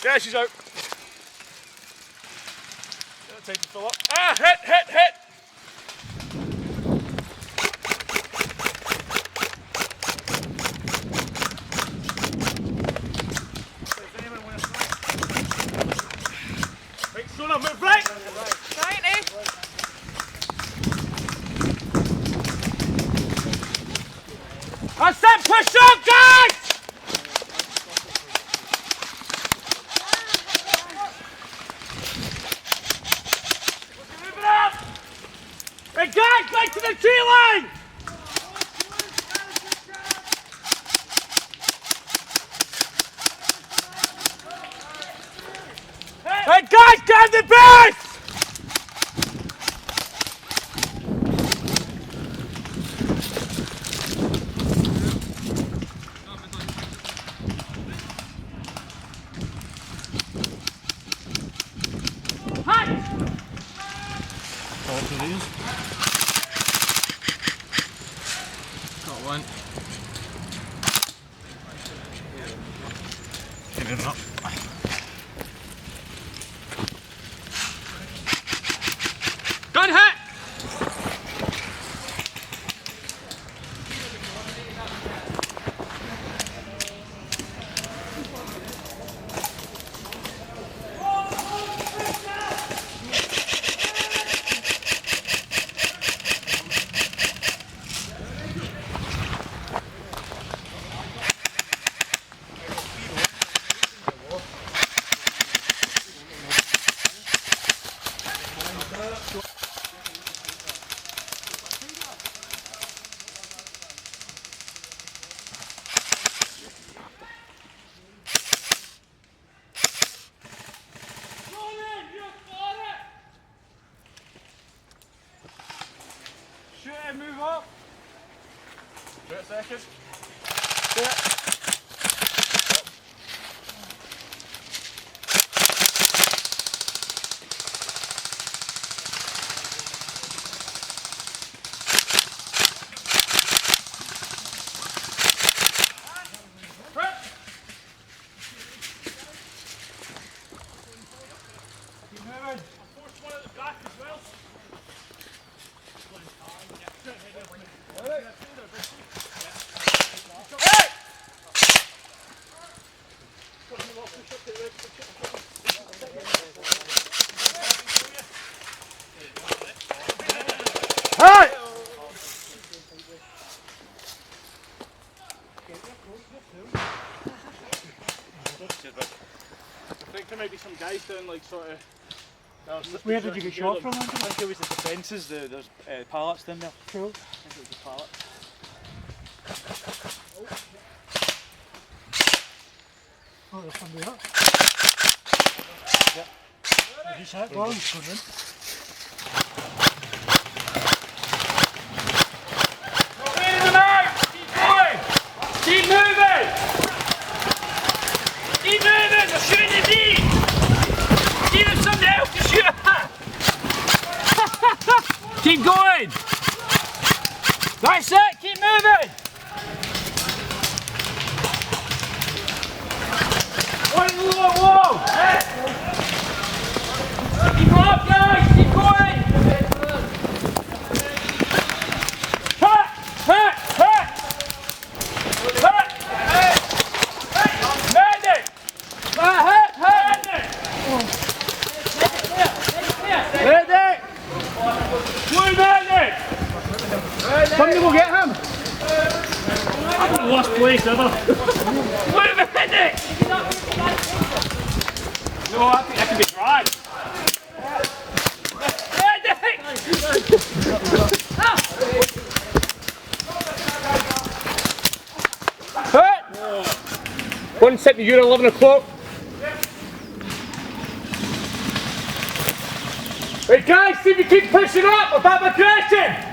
Yeah, she's out. Take the fill up. Ah, hit! Right, shoulder, move right! That's it, push up, guys! Hey guys, back to the tree line! Hey guys, grab the base! Got one. Give it up. Good hit! Shoot it, move up. Shoot it second. Shoot it. Keep moving. Force one at the back as well. Hey! I think there might be some guys down like sort of. Where did you get shot from? I think it was the defences, there's pallets down there. Cool. I think it was the pallet. Oh, there's somebody up. Yep. Have you shot one? Clear them out! Keep going! Keep moving! Keep moving! They're shooting the D! See there's something else to shoot at! Keep going! That's it! Keep moving! One in the wall! Keep up, guys! place ever. Wait a minute! No, I think that can be dry. One set to you at 11 o'clock. Hey guys, see if you keep pushing up without aggression.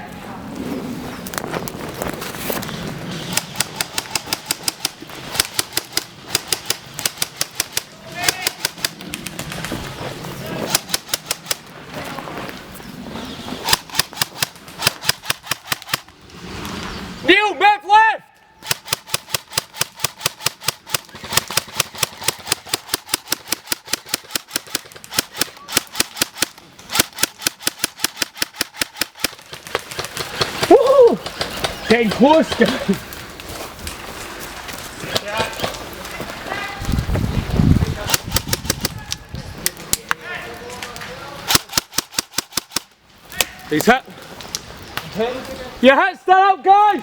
Neil, move left! Woo! Getting close, guys. He's hit. Your hit, stand up, guys!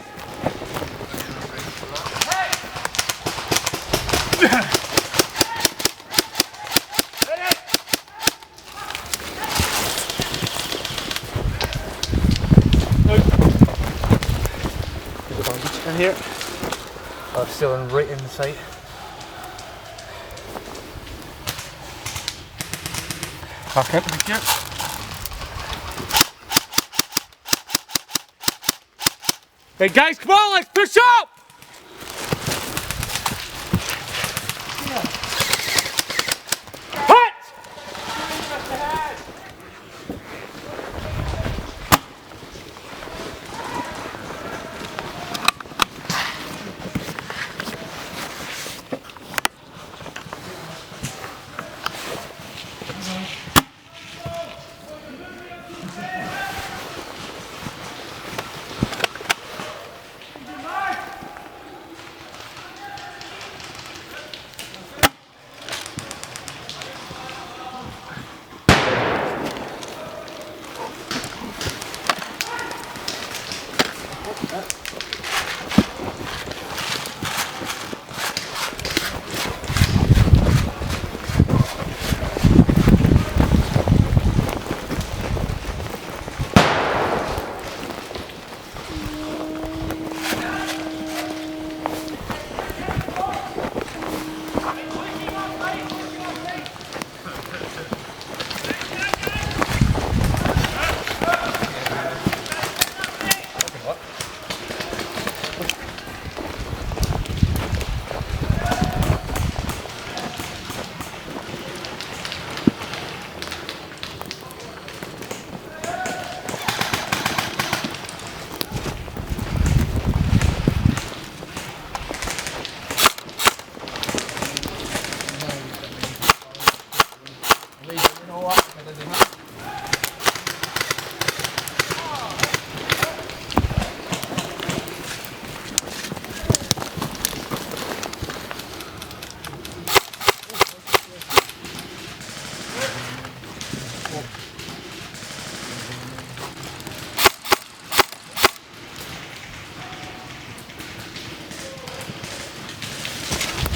In here. Oh, still in right in the sight. Back up, thank you. Hey guys, come on, let's push up!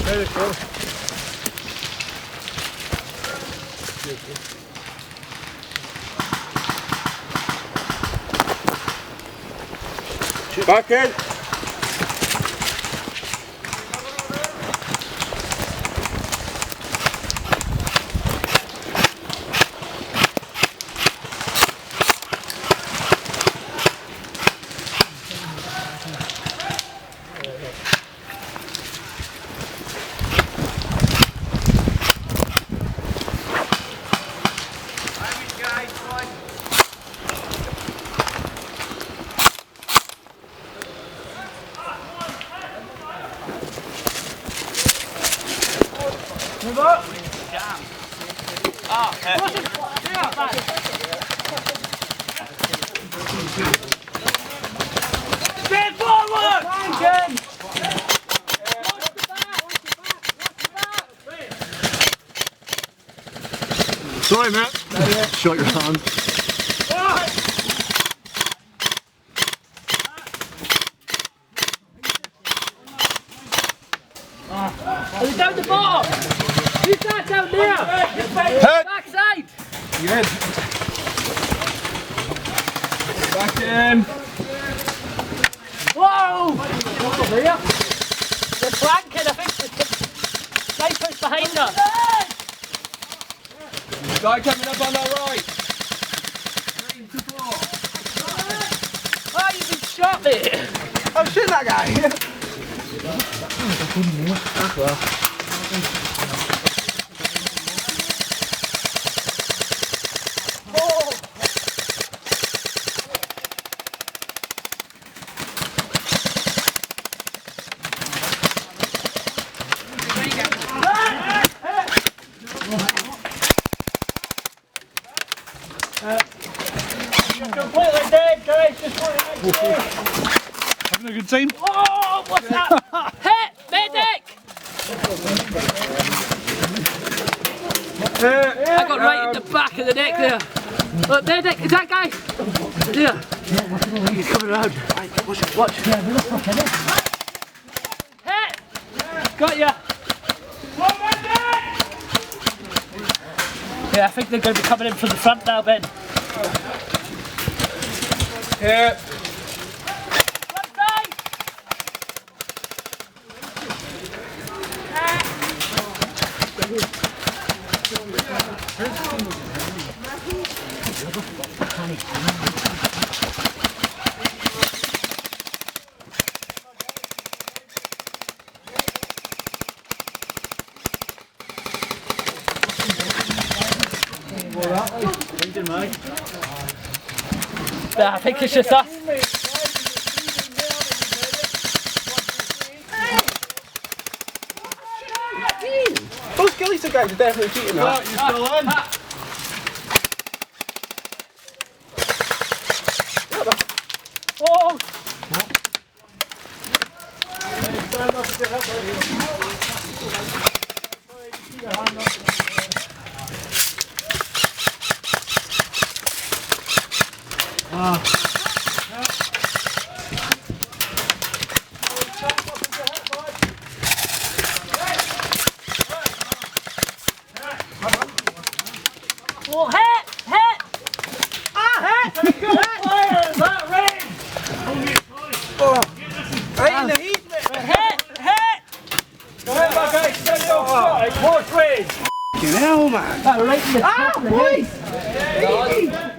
There you go. Back in. Move up. Stand forward! Sorry, Matt. Shut your hand. Head. Backside. Good. Back in. Whoa! They're flanking, I think the sniper's behind us. Guy coming up on our right. Oh, you've been shot, mate. I'm shooting that guy. Completely dead, guys. Just Having a good time? oh, what's that? Hit! Medic! I got right in the back of the neck there. Look, medic, is that guy? There. He's coming around. Watch. Hit! Got ya. Yeah, I think they're going to be coming in from the front now, Ben. Here. Front side! Yeah, I think it's just us. Those Gillies guys are definitely cheating now. You're still on? Oh! Oh, hit! Hit! Ah, hit! Fire! That range! Right in the heat. Hit! Hit! Remember guys, stay your shot. It's close range. Fucking hell, man. That right in the top of the head. Boys!